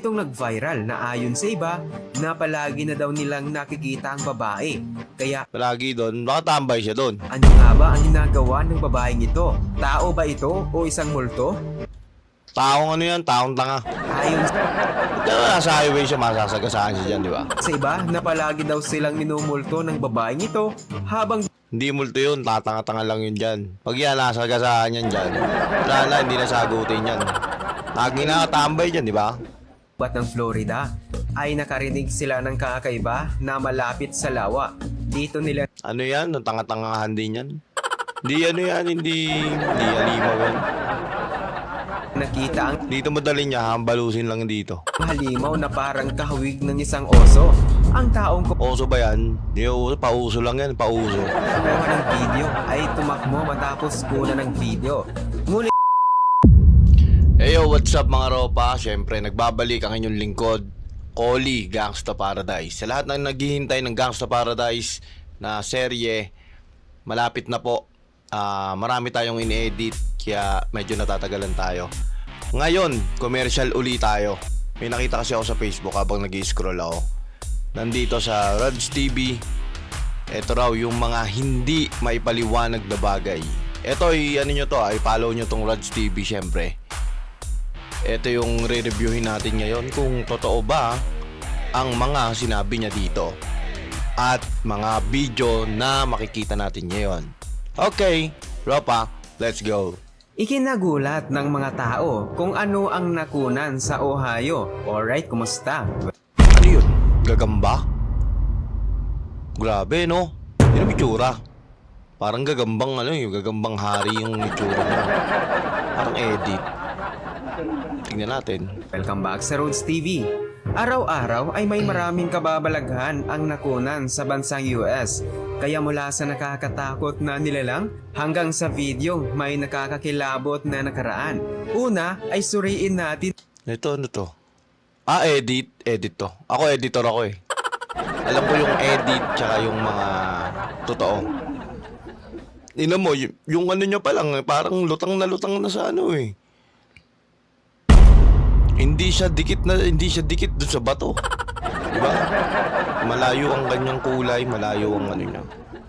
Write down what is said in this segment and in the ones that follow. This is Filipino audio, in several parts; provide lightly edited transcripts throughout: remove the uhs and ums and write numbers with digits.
itong nag-viral na ayon sa iba na palagi na daw nilang nakikita ang babae. Kaya Palagi doon, baka tambay siya doon. ano nga ba ang ginagawa ng babaeng ito? Tao ba ito o isang multo? Taong ano yan, taong tanga. Ayon Diyan nasa highway siya, masasagasaan siya dyan, di ba? sa iba na palagi daw silang minumulto ng babaeng ito habang Hindi multo yun, tatanga-tanga lang yun dyan. Pag yan, nasagasaan yan dyan. Wala na, hindi nasagutin yan. Lagi nakatambay dyan, di ba? bat ng Florida ay nakarinig sila ng kakaiba na malapit sa lawa. Dito nila Ano yan? Ang tanga-tangahan din yan. Hindi ano yan, hindi halimaw yan. nakita ang Dito madali niya, hambalusin lang dito. halimaw na parang kahawig ng isang oso. Ang taong Oso ba yan? Hindi uso, pauso lang yan, pauso. kumuha ng video ay tumakbo matapos kuna ng video. Ngunit Hey yo, what's up mga ropa? Siyempre, nagbabalik ang inyong lingkod, Collie, Gangsta Paradise. Sa lahat ng naghihintay ng Gangsta Paradise na serye, malapit na po. Marami tayong in-edit, kaya medyo natatagalan tayo. Ngayon, commercial uli tayo. May nakita kasi ako sa Facebook habang nag-i-scroll ako. Nandito sa Rods TV, ito raw yung mga hindi maipaliwanag na bagay. Ito ay ano nyo to, ay follow nyo tong Rods TV syempre. Ito yung re-reviewin natin ngayon kung totoo ba ang mga sinabi niya dito at mga video na makikita natin ngayon. Okay, Ropa, let's go. ikinagulat ng mga tao kung ano ang nakunan sa Ohio. Alright, kumusta? Ano yun? Gagamba? Grabe no? Yun ang itsura. Parang gagambang ano yung gagambang hari yung itsura niya. Parang edit. Tingnan natin. Welcome back sa Roads TV. Araw-araw ay may maraming kababalaghan ang nakunan sa bansang US. Kaya mula sa nakakatakot na nilalang hanggang sa video may nakakakilabot na nakaraan. Una ay suriin natin Ito, ano to? Edit. Edit to. Ako, editor ako eh. Alam ko yung edit tsaka yung mga totoo. Ina mo, yung ano nyo pa lang, parang lutang na sa ano eh. Hindi siya dikit dun sa bato. Diba? Malayo ang kanyang kulay, malayo ang ano niya.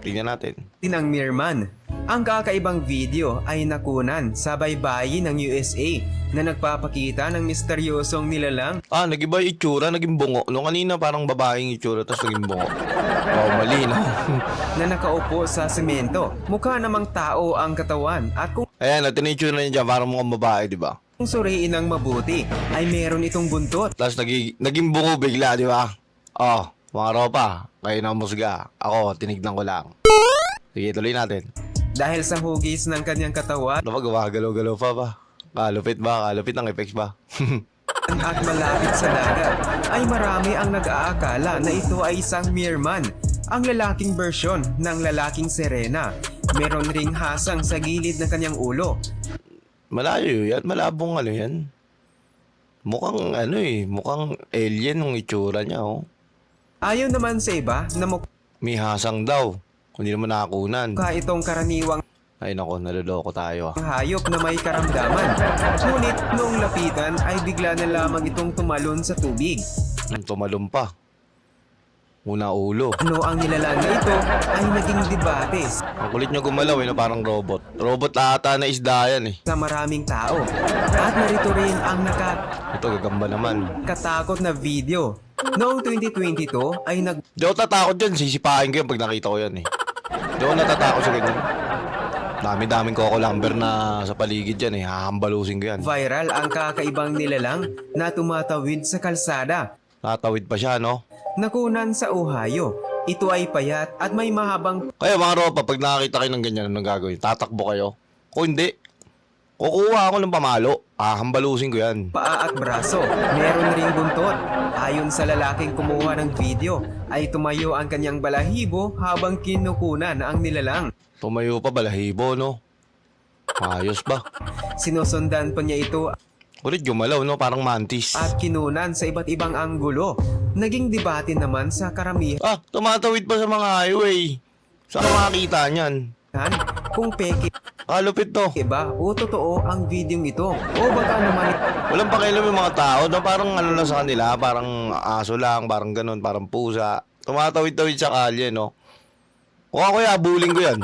Tingnan natin. ang Mirman. Ang kakaibang video ay nakunan sa baybayin ng USA na nagpapakita ng misteryosong nilalang Nag-iba yung itsura, naging bungo. Nung kanina parang babaeng itsura, tapos naging bungo. Wow, mali no? na nakaupo sa semento. Mukha namang tao ang katawan at kung Ayan, natin yung itsura niya dyan, parang mukhang babae, di ba? suriin ng mabuti ay meron itong buntot. Tapos naging bungo bigla, di ba? Oh, mga ropa, kayo na musga. Ako, tinignan ko lang. Sige, tuloy natin. Dahil sa hugis ng kanyang katawan Ano ba, gumagalaw-galaw pa ba? Kalupit ba? Kalupit ng effects ba? at malapit sa dagat, ay marami ang nag-aakala na ito ay isang Mirman, ang lalaking bersyon ng lalaking Serena. Meron ring hasang sa gilid ng kanyang ulo. Malayo yan, malabong ano yan. Mukhang ano eh, mukhang alien yung itsura niya oh. Ayon naman sa iba na May hasang daw, hindi naman nakakunan. mukha itong karaniwang Ay nako, naloloko tayo. hayop na may karamdaman. Ngunit noong lapitan ay bigla na lamang itong tumalon sa tubig. Tumalon pa. Una ulo. Ano ang nilalang na ito ay naging debate Ang kulit niya gumalaw eh, na parang robot. Robot ata na isda yan eh. sa maraming tao. At narito rin ang Ito, gagamba naman. nakakatakot na video. Noong 2022 ay Di ako tatakot dyan, sisipain ko yan pag nakita ko yan eh. Di ako natatakot sa ganyan. Dami-daming Coco Lumber na sa paligid dyan eh, hahambalusin ko yan. viral ang kakaibang nilalang na tumatawid sa kalsada. Tatawid pa siya no? Nakunan sa Ohio. Ito ay payat at may mahabang Kaya mga ropa, pag nakakita kayo ng ganyan, anong gagawin? Tatakbo kayo? Kung hindi, kukuha ako ng pamalo. Hahambalusin ko yan. paa at braso. Meron ring buntot. Ayon sa lalaking kumuha ng video, ay tumayo ang kanyang balahibo habang kinukunan ang nilalang. Tumayo pa balahibo no? Ayos ba? Sinusundan pa niya ito Ulit gumalaw no? Parang mantis. at kinunan sa iba't ibang anggulo. Naging debate naman sa karamihan Tumatawid pa sa mga highway. Saan ka makakita niyan? kung peke Kalupit to. ba o totoo ang videong ito. O baka naman Walang pakialam yung mga tao, no? Parang ano lang sa kanila, parang aso lang, parang ganun, parang pusa. Tumatawid-tawid sa kalye, no? Kung ako habulin ko yan.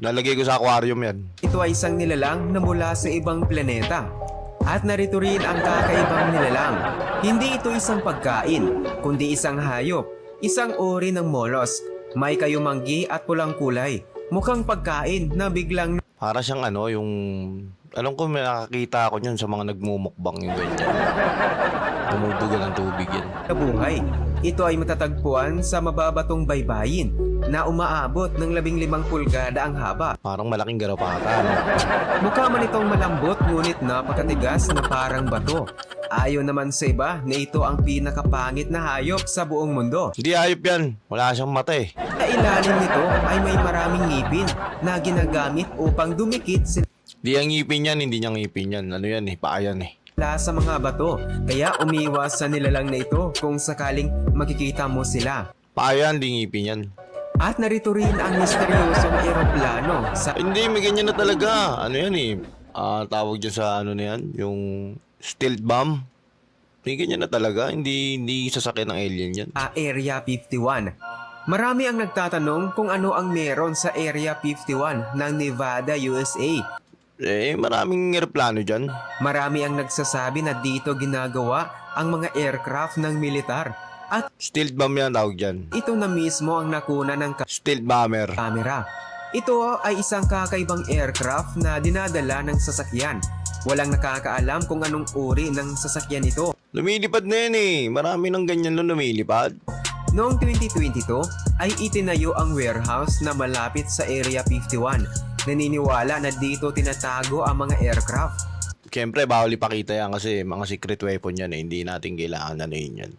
Nalagay ko sa aquarium yan. ito ay isang nilalang na mula sa ibang planeta. At narito rin ang kakaibang nilalang. Hindi ito isang pagkain, kundi isang hayop, isang uri ng mollusk. May kayumanggi at pulang kulay. Mukhang pagkain na biglang Para siyang ano, yung... Alam ko may nakakita ako yun sa mga nagmumukbang yung ganyan. Bumubuga ng tubig yan. nabuhay. Ito ay matatagpuan sa mababatong baybayin na umaabot ng 15 pulgada ang haba. Parang malaking garapata, no? Mukha man itong malambot ngunit napakatigas na parang bato. Ayon naman sa iba na ito ang pinakapangit na hayop sa buong mundo. Hindi ayop yan. Wala siyang mata eh. Sa ilalim nito ay may maraming ngipin na ginagamit upang dumikit sila Hindi ang ngipin yan, hindi niya ngipin yan. Ano yan eh, paa yan eh. sa mga bato. Kaya umiwas sa nilalang na ito kung sakaling makikita mo sila. Paa yan, hindi ngipin yan. At narito rin ang misteryosong eroplano sa Hindi, may ganyan na talaga. Ano yan eh. Tawag dyan sa ano na yan, yung stealth bomb. May ganyan na talaga. Hindi sasakyan ng alien yan. Area 51. Marami ang nagtatanong kung ano ang meron sa Area 51 ng Nevada, USA. Eh, maraming aeroplano dyan. Marami ang nagsasabi na dito ginagawa ang mga aircraft ng militar. At Stealth bomb yan tawag dyan. ito na mismo ang nakuna ng Stealth bomber. kamera. Ito ay isang kakaibang aircraft na dinadala ng sasakyan. Walang nakakaalam kung anong uri ng sasakyan ito. Lumilipad na yan eh. Marami ng ganyan nun lumilipad. Noong 2022 ay itinayo ang warehouse na malapit sa Area 51. Naniniwala na dito tinatago ang mga aircraft. Siyempre, bawal ipakita yan kasi mga secret weapon yan eh. Hindi natin kailangan ano yun yan.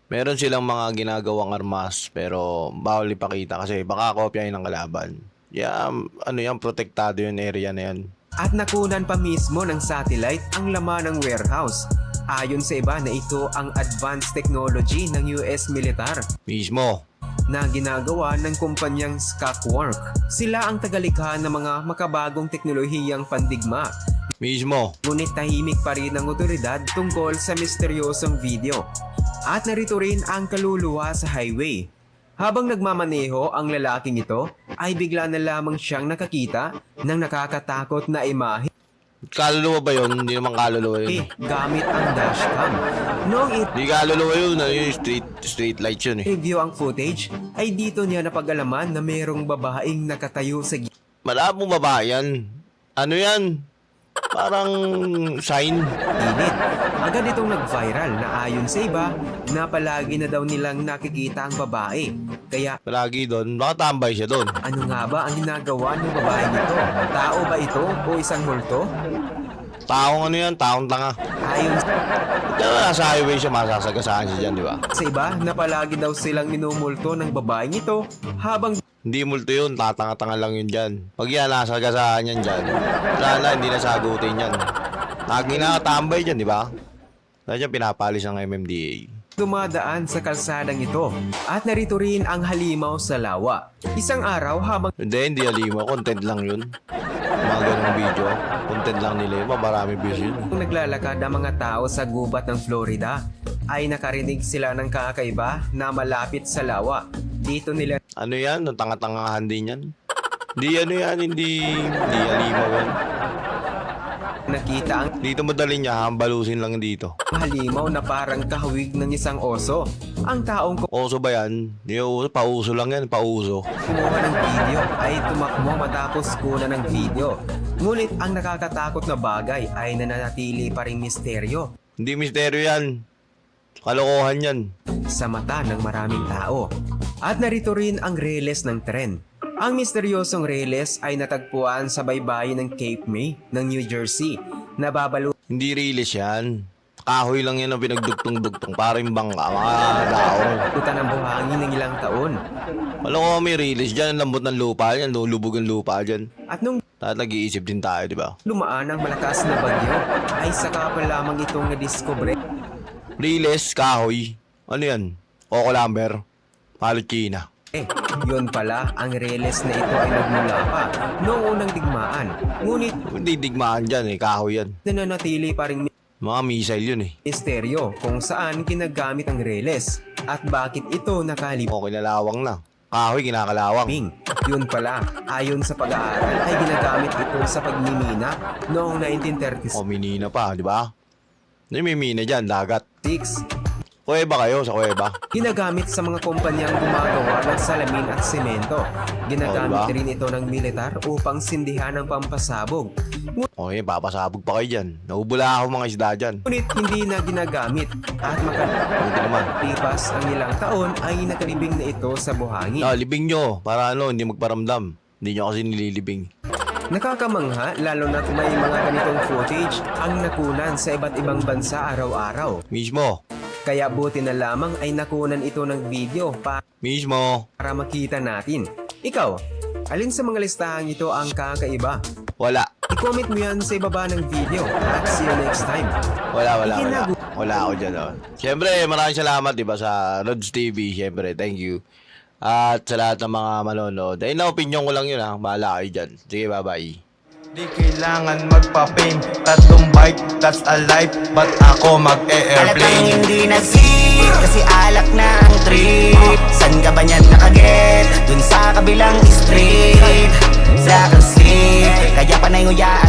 Meron silang mga ginagawang armas pero bawal ipakita kasi baka kopyahin ng kalaban. Yeah, ano yan, protektado yung area na yan. At nakunan pa mismo ng satellite ang laman ng warehouse. Ayon sa iba na ito ang advanced technology ng US militar Mismo. na ginagawa ng kumpanyang Skakwork. Sila ang tagalikha ng mga makabagong teknolohiyang pandigma. Mismo. Ngunit tahimik pa rin ang otoridad tungkol sa misteryosong video. At narito rin ang kaluluwa sa highway. Habang nagmamaneho ang lalaking ito, ay bigla na lamang siyang nakakita ng nakakatakot na imahe Kaluluwa ba yun? Hindi naman kaluluwa yun. gamit ang dashcam. Noong Hindi kaluluwa yun. Ano yun? Street lights yun eh. i-review ang footage, ay dito niya napag-alaman na mayroong babaeng nakatayo sa Malabong babae yan. Ano yan? Parang sign. gilid. Agad itong nag-viral na ayon sa iba na palagi na daw nilang nakikita ang babae. Kaya Palagi doon. Baka tambay siya doon. ano nga ba ang ginagawa ng babae nito? Tao ba ito o isang multo? Taong ano yan? Taong tanga. Ayon Kaya nasa highway siya, masasagasaan siya dyan, di ba? sa iba na palagi daw silang minumulto ng babaeng ito habang Hindi multo yun, tatanga-tanga lang yun dyan. Pag yan, nasagasaan yan dyan. Wala na, hindi nasagutin yan. Lagi nakatambay dyan, di ba? Dahil yan, pinapalis ng MMDA. dumadaan sa kalsadang ito. At narito rin ang halimaw sa lawa. Isang araw habang Hindi halima. Content lang yun. Mga ganong video. Content lang nila yun. Marami views yun. naglalakad ang mga tao sa gubat ng Florida, ay nakarinig sila ng kakaiba na malapit sa lawa. Dito nila Ano yan? Ang tanga-tangahan din yan. Hindi ano yan. Hindi halimaw yan. nakita ang Dito madali niya. Hambalusin lang dito. halimaw na parang kahawig ng isang oso. Ang taong Oso ba yan? Hindi uso. Pauso lang yan. Pauso. kumuha ng video ay tumakbo matapos kunan ng video. Ngunit ang nakakatakot na bagay ay nananatili pa ring misteryo Hindi misteryo yan. Kalokohan yan. sa mata ng maraming tao. At narito rin ang reles ng tren. Ang misteryosong reles ay natagpuan sa baybayin ng Cape May ng New Jersey. Nababalutan Hindi release yan. Kahoy lang yan ang pinagdugtong-dugtong. Parang bangka. Mga daong. ng buhangin ng ilang taon. Alam ko may release dyan. Ang lambot ng lupa dyan. Lulubog ang lupa dyan. At nung Dapat nag-iisip din tayo, di ba? lumaan ang malakas na bagyo, ay saka pa lamang itong nadiskubre Release, kahoy. Ano yan? Coco lumber. Palot China. Yun pala, ang reles na ito ay nagmula pa noong unang digmaan. Ngunit Hindi digmaan dyan eh, kahoy yan. nananatili pa rin Mga missile yun eh. misteryo kung saan ginagamit ang reles at bakit ito nakalibing. O kinalawang na. Kahoy, kinakalawang. Yun pala, ayon sa pag-aaral ay ginagamit ito sa pagmimina noong 1936. O minina pa, di ba? May mina dyan, dagat. Kuweba kayo sa kuweba. Ginagamit sa mga kumpanyang gumagawa ng salamin at semento. Ginagamit Oh, diba? rin ito ng militar upang sindihan ng pampasabog. O papasabog pa kayo dyan. Naubula ako mga isda dyan. Ngunit hindi na ginagamit at Buti naman. makalipas ang ilang taon ay nakalibing na ito sa buhangin. Libing nyo, para hindi magparamdam. Hindi nyo kasi nililibing. Nakakamanghang lalo na't may mga ganitong footage ang nakunan sa iba't ibang bansa araw-araw. Mismo. Kaya buti na lamang ay nakunan ito ng video Mismo. para makita natin. Ikaw, alin sa mga listahang ito ang kakaiba? Wala. I-comment mo yan sa ibaba ng video at see you next time. Wala. Wala ako dyan. Oh. Siyempre, maraming salamat, diba, sa Rods TV. Siyempre, thank you. At sa lahat ng mga manonood. Ayun na, opinion ko lang yun, ha. Bahala kayo dyan. Sige, bye-bye. Di kailangan magpa-fame, tatlong bike, that's a life. But ako Halatang mag-e-airplane. hindi nag-zip kasi alak na ang trip. San ka ba niyan nakaget? Dun sa kabilang street. Sa aking sleep, kaya panay nguya